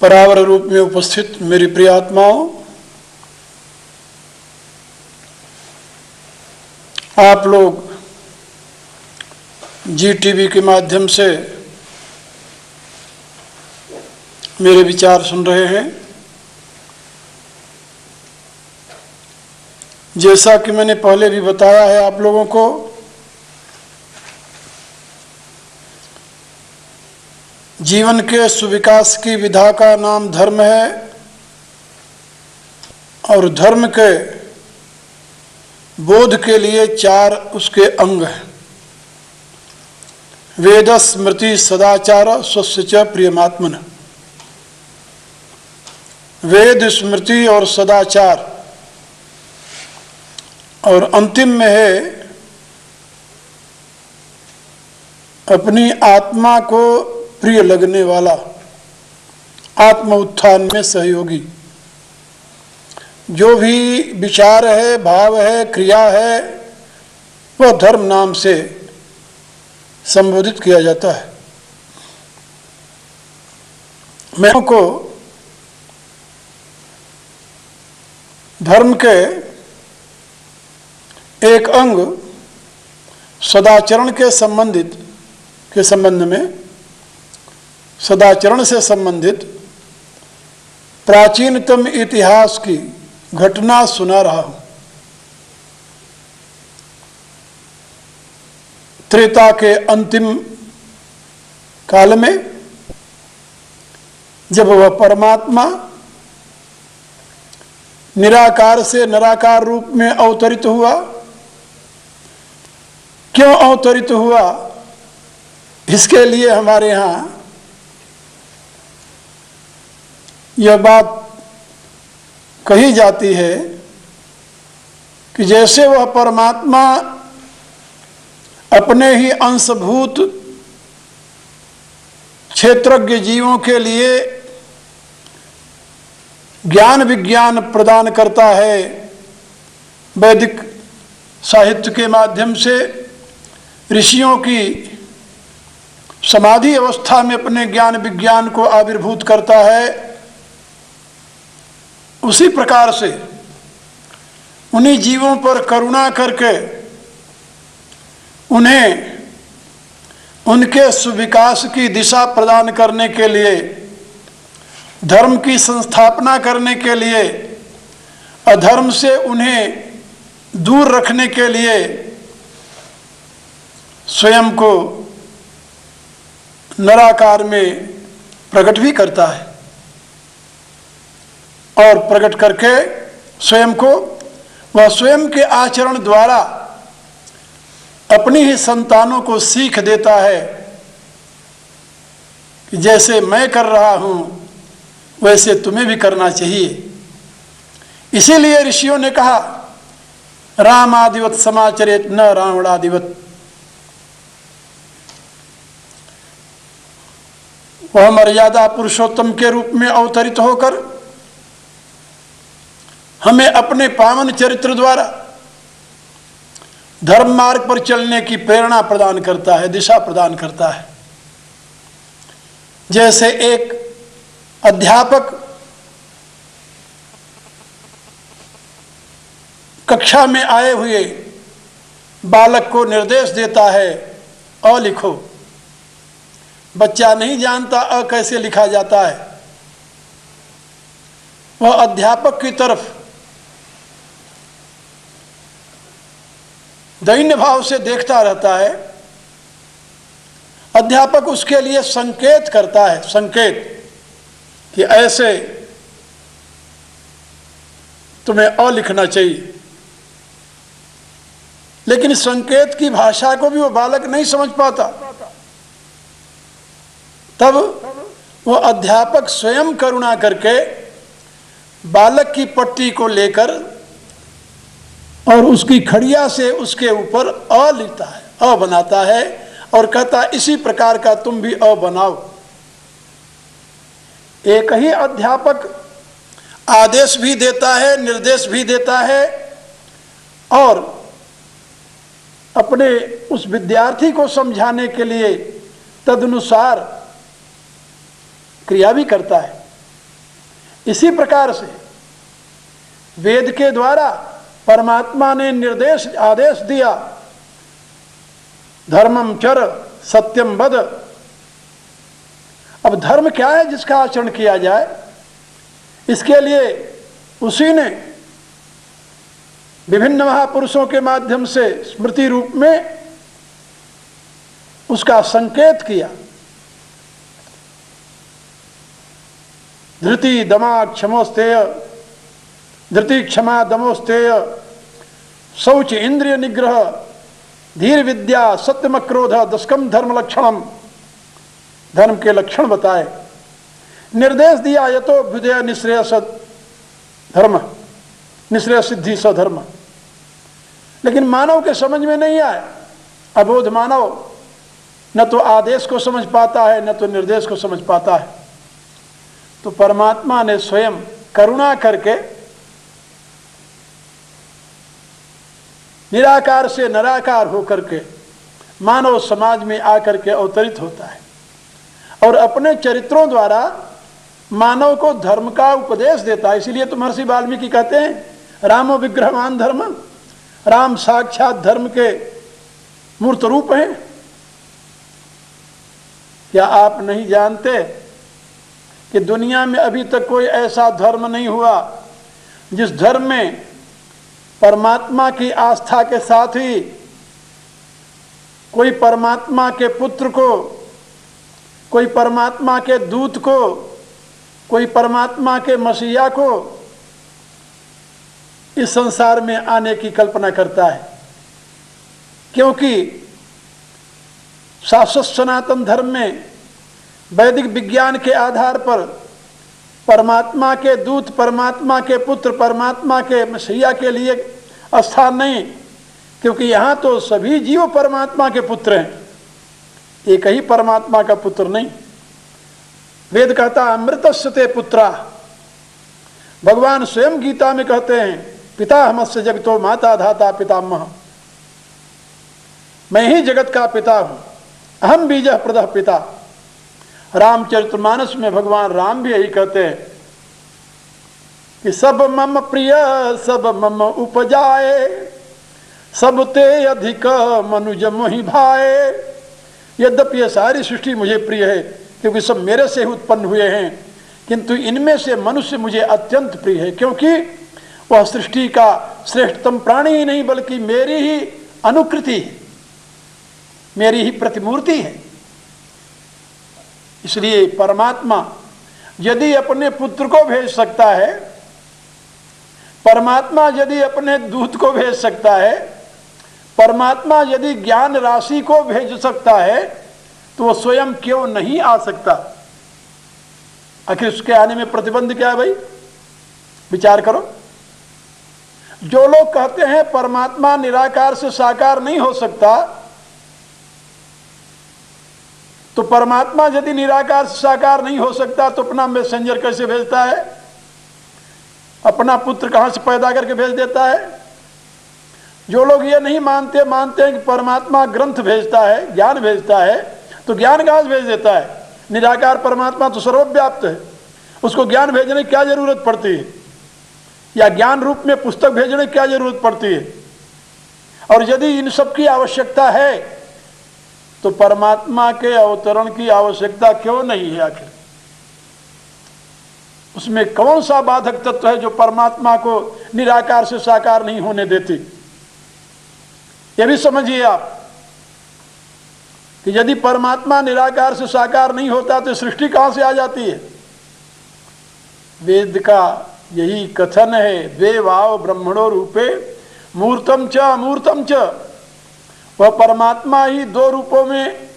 परावर रूप में उपस्थित मेरी प्रिय आत्माओं, आप लोग जी टीवी के माध्यम से मेरे विचार सुन रहे हैं। जैसा कि मैंने पहले भी बताया है आप लोगों को, जीवन के सुविकास की विधा का नाम धर्म है और धर्म के बोध के लिए 4 उसके अंग हैं। वेद स्मृति सदाचार स्वस्य च प्रियमात्मन। वेद स्मृति और सदाचार, और अंतिम में है अपनी आत्मा को प्रिय लगने वाला, आत्म उत्थान में सहयोगी। जो भी विचार है, भाव है, क्रिया है, वह धर्म नाम से संबोधित किया जाता है। मैं को धर्म के एक अंग सदाचरण के संबंध में, सदाचरण से संबंधित प्राचीनतम इतिहास की घटना सुना रहा हूं। त्रेता के अंतिम काल में जब वह परमात्मा निराकार से निराकार रूप में अवतरित हुआ, क्यों अवतरित हुआ, इसके लिए हमारे यहाँ यह बात कही जाती है कि जैसे वह परमात्मा अपने ही अंशभूत क्षेत्रज्ञ जीवों के लिए ज्ञान विज्ञान प्रदान करता है, वैदिक साहित्य के माध्यम से ऋषियों की समाधि अवस्था में अपने ज्ञान विज्ञान को आविर्भूत करता है, उसी प्रकार से उन्हीं जीवों पर करुणा करके उन्हें उनके सुविकास की दिशा प्रदान करने के लिए, धर्म की संस्थापना करने के लिए, अधर्म से उन्हें दूर रखने के लिए स्वयं को निराकार में प्रकट भी करता है, और प्रकट करके स्वयं को वह स्वयं के आचरण द्वारा अपनी ही संतानों को सीख देता है कि जैसे मैं कर रहा हूं वैसे तुम्हें भी करना चाहिए। इसीलिए ऋषियों ने कहा, रामादिवत समाचरेत न रावणादिवत। वह मर्यादा पुरुषोत्तम के रूप में अवतरित होकर हमें अपने पावन चरित्र द्वारा धर्म मार्ग पर चलने की प्रेरणा प्रदान करता है, दिशा प्रदान करता है। जैसे एक अध्यापक कक्षा में आए हुए बालक को निर्देश देता है, अ लिखो। बच्चा नहीं जानता अ कैसे लिखा जाता है, वह अध्यापक की तरफ दैन्य भाव से देखता रहता है। अध्यापक उसके लिए संकेत करता है, संकेत कि ऐसे तुम्हें अ लिखना चाहिए, लेकिन संकेत की भाषा को भी वो बालक नहीं समझ पाता। तब वो अध्यापक स्वयं करुणा करके बालक की पट्टी को लेकर और उसकी खड़िया से उसके ऊपर अ लिखता है, अ बनाता है और कहता इसी प्रकार का तुम भी अ बनाओ। एक ही अध्यापक आदेश भी देता है, निर्देश भी देता है और अपने उस विद्यार्थी को समझाने के लिए तदनुसार क्रिया भी करता है। इसी प्रकार से वेद के द्वारा परमात्मा ने निर्देश आदेश दिया, धर्मम चर सत्यम वद। अब धर्म क्या है जिसका आचरण किया जाए, इसके लिए उसी ने विभिन्न महापुरुषों के माध्यम से स्मृति रूप में उसका संकेत किया। धृति दमा क्षमोस्तेय, धृति क्षमा दमोस्तेय, शौच इंद्रिय निग्रह, धीर विद्या सत्यम क्रोध, दशकम धर्म लक्षणम। धर्म के लक्षण बताए, निर्देश दिया यतो अभ्युदय निश्रेय धर्म, निश्रेय सिद्धि सधर्म। लेकिन मानव के समझ में नहीं आया। अबोध मानव न तो आदेश को समझ पाता है न तो निर्देश को समझ पाता है। तो परमात्मा ने स्वयं करुणा करके निराकार से निराकार होकर के मानव समाज में आकर के अवतरित होता है और अपने चरित्रों द्वारा मानव को धर्म का उपदेश देता है। इसीलिए तो महर्षि वाल्मीकि कहते हैं रामो विग्रहवान धर्म, राम साक्षात धर्म के मूर्त रूप हैं। क्या आप नहीं जानते कि दुनिया में अभी तक कोई ऐसा धर्म नहीं हुआ जिस धर्म में परमात्मा की आस्था के साथ ही कोई परमात्मा के पुत्र को, कोई परमात्मा के दूत को, कोई परमात्मा के मसीहा को इस संसार में आने की कल्पना करता है। क्योंकि शाश्वत सनातन धर्म में वैदिक विज्ञान के आधार पर परमात्मा के दूत, परमात्मा के पुत्र, परमात्मा के मसीहा के लिए स्थान नहीं, क्योंकि यहाँ तो सभी जीव परमात्मा के पुत्र हैं, एक ही परमात्मा का पुत्र नहीं। वेद कहता अमृतस्य ते पुत्रा, भगवान स्वयं गीता में कहते हैं पिता हमस्य जगतो माता धाता पितामह, मैं ही जगत का पिता हूं, अहम बीजः प्रदः पिता। रामचरितमानस में भगवान राम भी यही कहते हैं कि सब मम प्रिय सब मम उपजाए, सब ते अधिक मनुज मोहि भाए। यद्यपि ये सारी सृष्टि मुझे प्रिय है क्योंकि सब मेरे से ही उत्पन्न हुए हैं, किंतु इनमें से मनुष्य मुझे अत्यंत प्रिय है, क्योंकि वह सृष्टि का श्रेष्ठतम प्राणी ही नहीं बल्कि मेरी ही अनुकृति है, मेरी ही प्रतिमूर्ति है। इसलिए परमात्मा यदि अपने पुत्र को भेज सकता है, परमात्मा यदि अपने दूत को भेज सकता है, परमात्मा यदि ज्ञान राशि को भेज सकता है, तो वो स्वयं क्यों नहीं आ सकता? आखिर उसके आने में प्रतिबंध क्या है भाई? विचार करो। जो लोग कहते हैं परमात्मा निराकार से साकार नहीं हो सकता, तो परमात्मा यदि निराकार से साकार नहीं हो सकता तो अपना मैसेंजर कैसे भेजता है? अपना पुत्र कहां से पैदा करके भेज देता है? जो लोग ये नहीं मानते हैं कि परमात्मा ग्रंथ भेजता है, ज्ञान भेजता है, तो ज्ञान कहां से भेज देता है? निराकार परमात्मा तो सर्वव्याप्त है, उसको ज्ञान भेजने की क्या जरूरत पड़ती है? या ज्ञान रूप में पुस्तक भेजने की क्या जरूरत पड़ती है? और यदि इन सब की आवश्यकता है तो परमात्मा के अवतरण की आवश्यकता क्यों नहीं है? आखिर उसमें कौन सा बाधक तत्व है जो परमात्मा को निराकार से साकार नहीं होने देती? यह भी समझिए आप कि यदि परमात्मा निराकार से साकार नहीं होता तो सृष्टि कहां से आ जाती है? वेद का यही कथन है, द्वे वाव ब्रह्मणो रूपे मूर्तम च अमूर्तम च। वह परमात्मा ही दो रूपों में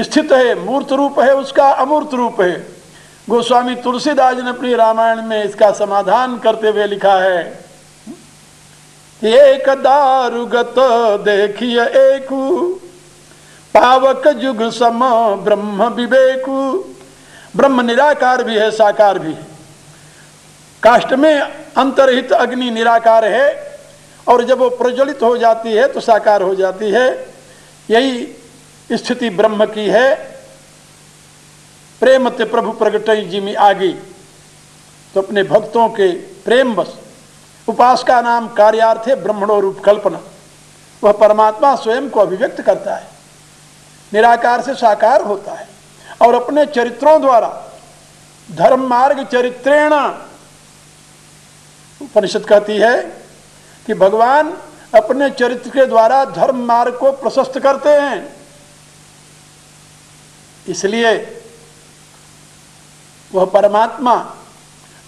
स्थित है, मूर्त रूप है उसका, अमूर्त रूप है। गोस्वामी तुलसीदास जी ने अपनी रामायण में इसका समाधान करते हुए लिखा है, एक दारुगत देखिए एकु, पावक जुग सम ब्रह्म विवेकु। ब्रह्म निराकार भी है, साकार भी है। काष्ठ में अंतरहित अग्नि निराकार है, और जब वो प्रज्वलित हो जाती है तो साकार हो जाती है। यही स्थिति ब्रह्म की है। प्रेम ते प्रभु प्रगटई जिमि आगी, तो अपने भक्तों के प्रेम बस। उपास का नाम कार्यार्थ है ब्रह्मणो रूप कल्पना। वह परमात्मा स्वयं को अभिव्यक्त करता है, निराकार से साकार होता है, और अपने चरित्रों द्वारा धर्म मार्ग चरित्रेण, उपनिषद कहती है कि भगवान अपने चरित्र के द्वारा धर्म मार्ग को प्रशस्त करते हैं। इसलिए वह परमात्मा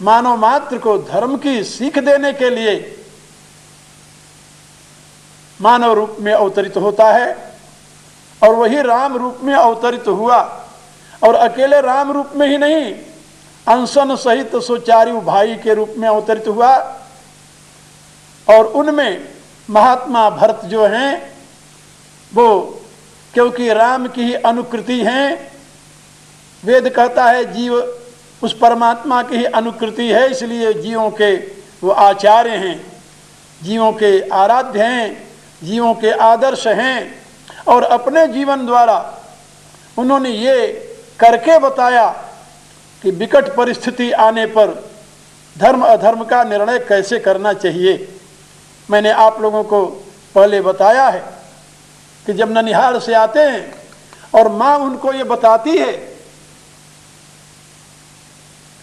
मानव मात्र को धर्म की सीख देने के लिए मानव रूप में अवतरित होता है, और वही राम रूप में अवतरित हुआ। और अकेले राम रूप में ही नहीं, अंसन सहित सुचार्यु भाई के रूप में अवतरित हुआ। और उनमें महात्मा भरत जो हैं वो, क्योंकि राम की ही अनुकृति हैं, वेद कहता है जीव उस परमात्मा की ही अनुकृति है, इसलिए जीवों के वो आचार्य हैं, जीवों के आराध्य हैं, जीवों के आदर्श हैं। और अपने जीवन द्वारा उन्होंने ये करके बताया कि विकट परिस्थिति आने पर धर्म अधर्म का निर्णय कैसे करना चाहिए। मैंने आप लोगों को पहले बताया है कि जब ननिहाल से आते हैं और माँ उनको ये बताती है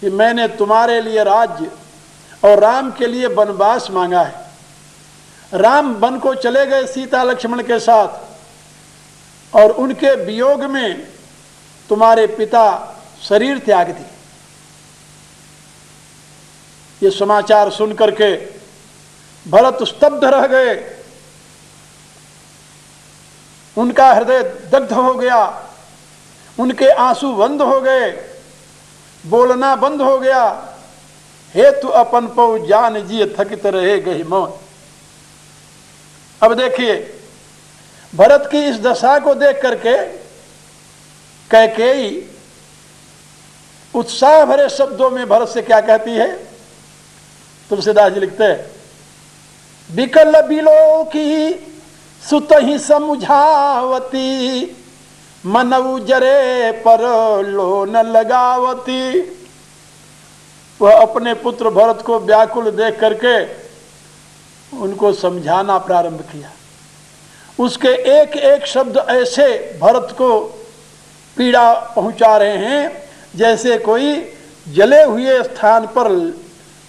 कि मैंने तुम्हारे लिए राज्य और राम के लिए वनवास मांगा है। राम वन को चले गए सीता लक्ष्मण के साथ, और उनके वियोग में तुम्हारे पिता शरीर त्याग दिए। ये समाचार सुन करके भरत स्तब्ध रह गए, उनका हृदय दग्ध हो गया, उनके आंसू बंद हो गए, बोलना बंद हो गया। हेतु अपन पौ जान जिए थकित रहे गही मौत। अब देखिए, भरत की इस दशा को देख करके कैकेयी उत्साह भरे शब्दों में भरत से क्या कहती है? तुलसीदास जी लिखते हैं, विकल बिलो की सुत ही समुझावती, मनऊ जरे पर लो न लगावती। वह अपने पुत्र भरत को व्याकुल देख करके उनको समझाना प्रारंभ किया। उसके एक एक शब्द ऐसे भरत को पीड़ा पहुंचा रहे हैं जैसे कोई जले हुए स्थान पर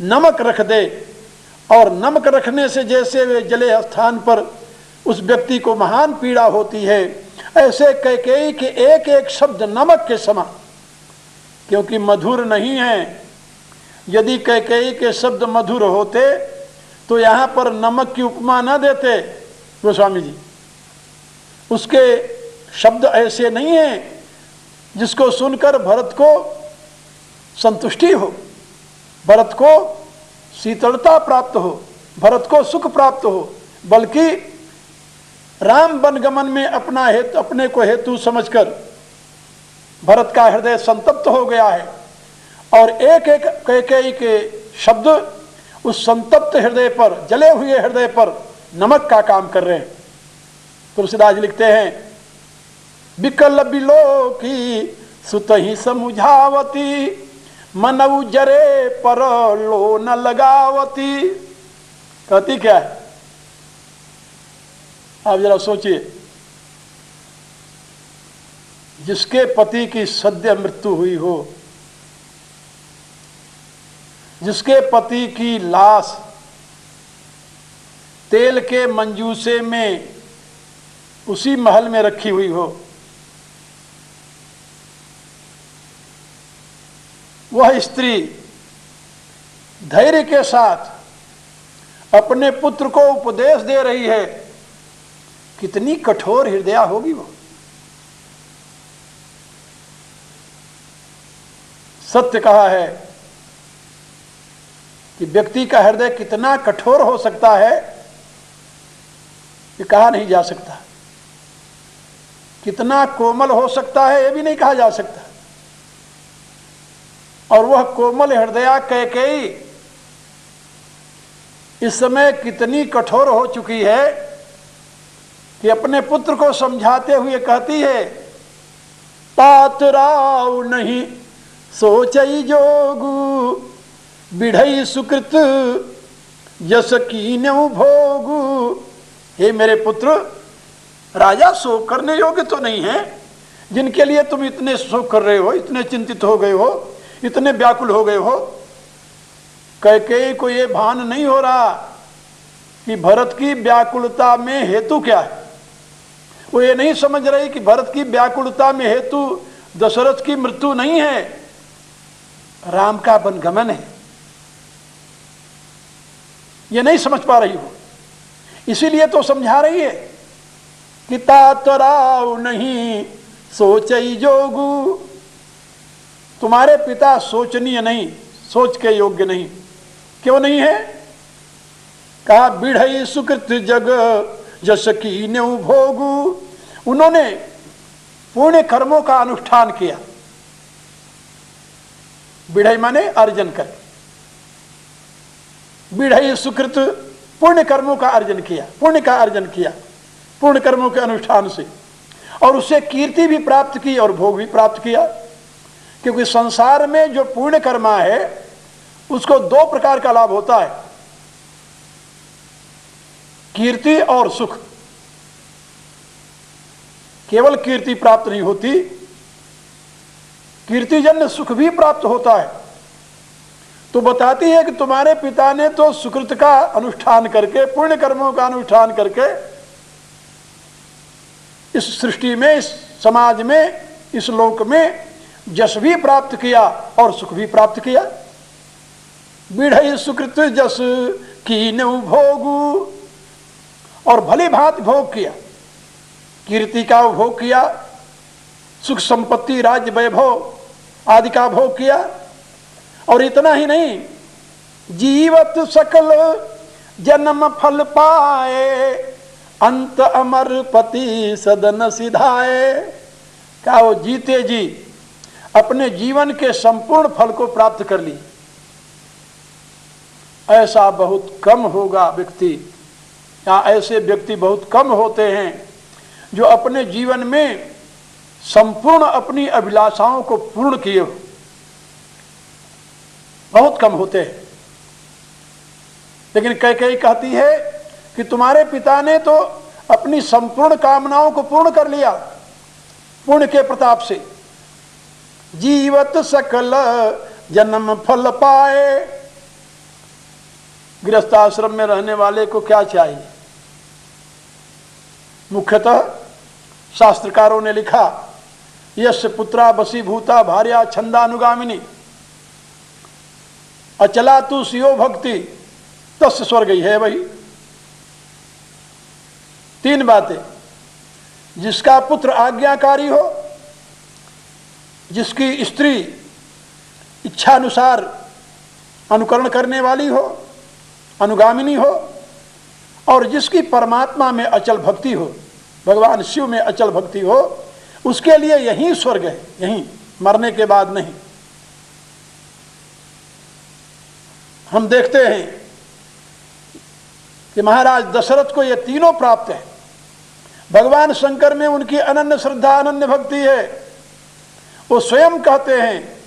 नमक रख दे, और नमक रखने से जैसे वे जले स्थान पर उस व्यक्ति को महान पीड़ा होती है, ऐसे कैकेयी के एक एक शब्द नमक के समान, क्योंकि मधुर नहीं है। यदि कैकेयी के शब्द मधुर होते तो यहाँ पर नमक की उपमा न देते गोस्वामी जी। उसके शब्द ऐसे नहीं हैं जिसको सुनकर भरत को संतुष्टि हो, भरत को शीतलता प्राप्त हो, भरत को सुख प्राप्त हो, बल्कि राम वनगमन में अपने को हेतु समझकर भरत का हृदय संतप्त हो गया है। और एक एक कैकेयी के शब्द उस संतप्त हृदय पर, जले हुए हृदय पर नमक का काम कर रहे हैं। तुलसीदास जी लिखते हैं, विकल बिलो की सुत ही समुझावती, मनऊ जरे पर लो न लगावती। कहती क्या है आप जरा सोचिए, जिसके पति की सद्य मृत्यु हुई हो, जिसके पति की लाश तेल के मंजूसे में उसी महल में रखी हुई हो, वह स्त्री धैर्य के साथ अपने पुत्र को उपदेश दे रही है, कितनी कठोर हृदया होगी वो। सत्य कहा है कि व्यक्ति का हृदय कितना कठोर हो सकता है ये कहा नहीं जा सकता, कितना कोमल हो सकता है ये भी नहीं कहा जा सकता। और वह कोमल हृदया कैकेयी इस समय कितनी कठोर हो चुकी है कि अपने पुत्र को समझाते हुए कहती है, तात राव नहीं सोचई जोगु, बिढ़ई सुकृत जस कीन्यु भोगु। हे मेरे पुत्र, राजा शोक करने योग्य तो नहीं है जिनके लिए तुम इतने शोक कर रहे हो, इतने चिंतित हो गए हो, इतने व्याकुल हो गए हो। कैकेयी को ये भान नहीं हो रहा कि भरत की व्याकुलता में हेतु क्या है। वो ये नहीं समझ रही कि भरत की व्याकुलता में हेतु दशरथ की मृत्यु नहीं है, राम का वनगमन है। ये नहीं समझ पा रही हो, इसीलिए तो समझा रही है कि तात राव नहीं सोचई जोगु, तुम्हारे पिता सोचनीय नहीं, सोच के योग्य नहीं। क्यों नहीं है? कहा बिढ़ई सुकृत जग जस कीन्यु भोगु। उन्होंने पुण्य कर्मों का अनुष्ठान किया। बिढ़ई माने अर्जन कर, बिढ़ई सुकृत पुण्य कर्मों का अर्जन किया, पुण्य का अर्जन किया पुण्य कर्मों के अनुष्ठान से, और उससे कीर्ति भी प्राप्त की और भोग भी प्राप्त किया। क्योंकि संसार में जो पुण्य कर्मा है उसको दो प्रकार का लाभ होता है, कीर्ति और सुख। केवल कीर्ति प्राप्त नहीं होती, कीर्तिजन्य सुख भी प्राप्त होता है। तो बताती है कि तुम्हारे पिता ने तो सुकृत का अनुष्ठान करके, पुण्य कर्मों का अनुष्ठान करके इस सृष्टि में, इस समाज में, इस लोक में जस भी प्राप्त किया और सुख भी प्राप्त किया। बिढ़ई सुकृत जस कीन्यु भोगु, और भली भांति भोग किया, कीर्ति का भोग किया, सुख संपत्ति राज्य वैभव आदि का भोग किया। और इतना ही नहीं, जीवत सकल जन्म फल पाए, अंत अमर पति सदन सिधाए। क्या वो जीते जी अपने जीवन के संपूर्ण फल को प्राप्त कर ली। ऐसा बहुत कम होगा व्यक्ति, या ऐसे व्यक्ति बहुत कम होते हैं जो अपने जीवन में संपूर्ण अपनी अभिलाषाओं को पूर्ण किए हो, बहुत कम होते हैं। लेकिन कैकेयी कहती है कि तुम्हारे पिता ने तो अपनी संपूर्ण कामनाओं को पूर्ण कर लिया पुण्य के प्रताप से। जीवत सकल जन्म फल पाए। गृहस्थाश्रम में रहने वाले को क्या चाहिए? मुख्यतः शास्त्रकारों ने लिखा, यस्य पुत्रा वशीभूता भार्या छंदानुगामिनी अचला तु सियो भक्ति तस्य स्वर्ग ही है। वही तीन बातें, जिसका पुत्र आज्ञाकारी हो, जिसकी स्त्री इच्छानुसार अनुकरण करने वाली हो, अनुगामिनी हो, और जिसकी परमात्मा में अचल भक्ति हो, भगवान शिव में अचल भक्ति हो, उसके लिए यही स्वर्ग है, यही, मरने के बाद नहीं। हम देखते हैं कि महाराज दशरथ को ये तीनों प्राप्त है। भगवान शंकर में उनकी अनन्य श्रद्धा, अनन्य भक्ति है। वो स्वयं कहते हैं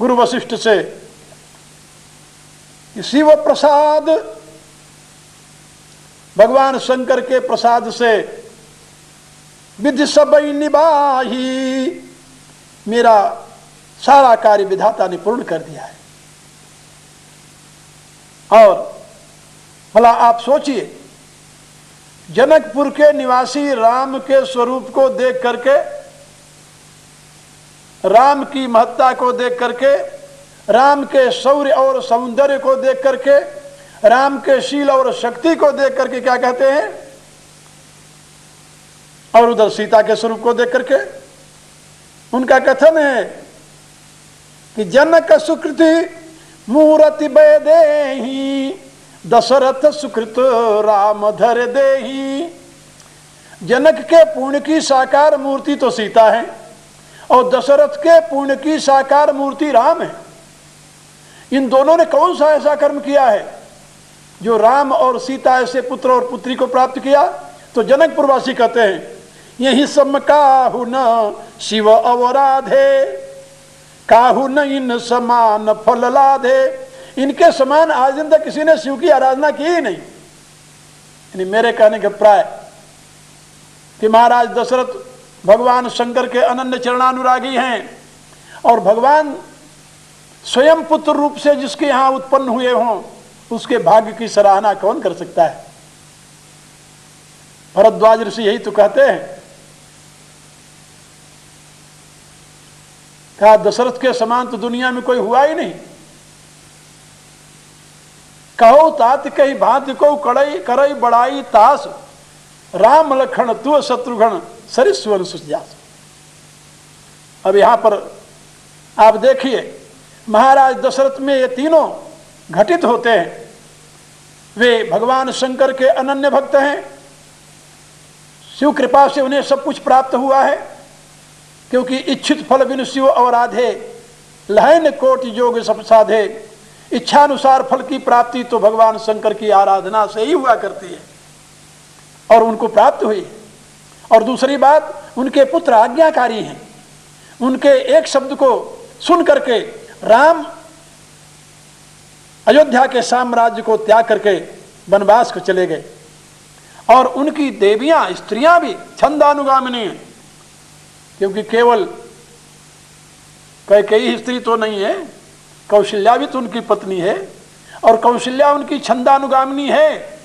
गुरु वशिष्ठ से कि शिव प्रसाद, भगवान शंकर के प्रसाद से विधि सबई निभाही, मेरा सारा कार्य विधाता ने पूर्ण कर दिया है। और भला आप सोचिए, जनकपुर के निवासी राम के स्वरूप को देख करके, राम की महत्ता को देख करके, राम के शौर्य और सौंदर्य को देख करके, राम के शील और शक्ति को देख करके क्या कहते हैं? और उधर सीता के स्वरूप को देख करके उनका कथन है कि जनक सुकृति मूर्ति बेदेही, दशरथ सुकृत राम धर देही। जनक के पुण्य की साकार मूर्ति तो सीता है और दशरथ के पुण्य की साकार मूर्ति राम है। इन दोनों ने कौन सा ऐसा कर्म किया है जो राम और सीता ऐसे पुत्र और पुत्री को प्राप्त किया? तो जनकपुरवासी कहते हैं, यही सम काहु न शिव अवराधे, काहु न इन समान फल लाधे। इनके समान आज दिन तक किसी ने शिव की आराधना की ही नहीं। यानी मेरे कहने के प्राय कि महाराज दशरथ भगवान शंकर के अनन्य चरणानुरागी हैं और भगवान स्वयं पुत्र रूप से जिसके यहां उत्पन्न हुए हों उसके भाग्य की सराहना कौन कर सकता है? भरद्वाज ऋषि यही तो कहते हैं, कहा दशरथ के समान तो दुनिया में कोई हुआ ही नहीं। कहो तात कही भांति को कड़ई करई बड़ाई तास, राम लखन तु शत्रुघ्न सरिस्वर सुजास। अब यहां पर आप देखिए, महाराज दशरथ में ये तीनों घटित होते हैं। वे भगवान शंकर के अनन्य भक्त हैं, शिव कृपा से उन्हें सब कुछ प्राप्त हुआ है, क्योंकि इच्छित फल बिनु शिव अवराधे, लहन कोटि जोग सब साधे। इच्छानुसार फल की प्राप्ति तो भगवान शंकर की आराधना से ही हुआ करती है और उनको प्राप्त हुई। और दूसरी बात, उनके पुत्र आज्ञाकारी हैं। उनके एक शब्द को सुन करके राम अयोध्या के साम्राज्य को त्याग करके वनवास को चले गए। और उनकी देवियां, स्त्रियां भी छंदानुगामिनी हैं, क्योंकि केवल कैकेयी स्त्री तो नहीं है, कौशल्या भी तो उनकी पत्नी है और कौशल्या उनकी छंदानुगामिनी है।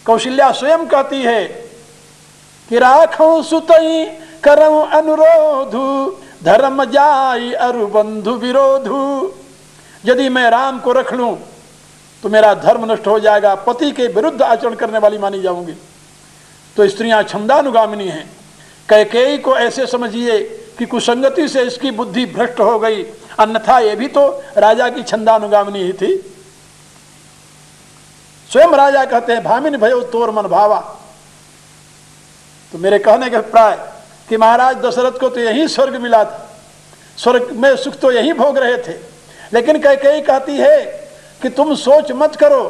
कौशल्या स्वयं कहती है कि राखो सुतई करऊं अनुरोधु, धर्म जाई अरु बंधु विरोधु। यदि मैं राम को रख लूं तो मेरा धर्म नष्ट हो जाएगा, पति के विरुद्ध आचरण करने वाली मानी जाऊंगी। तो स्त्रियां छंदानुगामिनी हैं। कैकेयी को ऐसे समझिए कि कुसंगति से इसकी बुद्धि भ्रष्ट हो गई, अन्यथा ये भी तो राजा की छंदानुगामिनी ही थी। स्वयं राजा कहते हैं, भामिन भयो तोर मन भावा। तो मेरे कहने के प्राय कि महाराज दशरथ को तो यही स्वर्ग मिला था, स्वर्ग में सुख तो यही भोग रहे थे। लेकिन कैकेयी कहती है कि तुम सोच मत करो,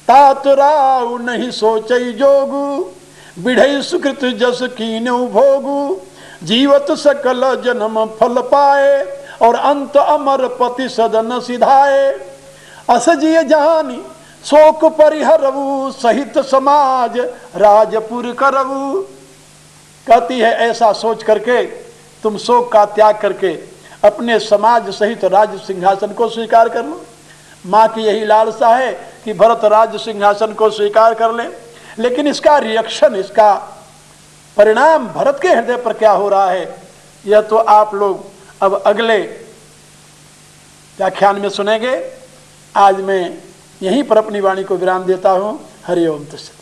तात राव नहीं सोचई जोगु, बिढ़ई सुकृत जस कीन्यु भोगु। जीवत सकल जन्म फल पाए, और अंत अमर पति सदन सिधाए। असजिय जानी शोक परिहरवु, सहित समाज राजपुर करवु। कहती है ऐसा सोच करके तुम शोक का त्याग करके अपने समाज सहित राज्य सिंहासन को स्वीकार कर लो। माँ की यही लालसा है कि भरत राज्य सिंहासन को स्वीकार कर ले। लेकिन इसका रिएक्शन, इसका परिणाम भरत के हृदय पर क्या हो रहा है, यह तो आप लोग अब अगले व्याख्यान में सुनेंगे। आज मैं यहीं पर अपनी वाणी को विराम देता हूँ। हरि ओम तस्सत्।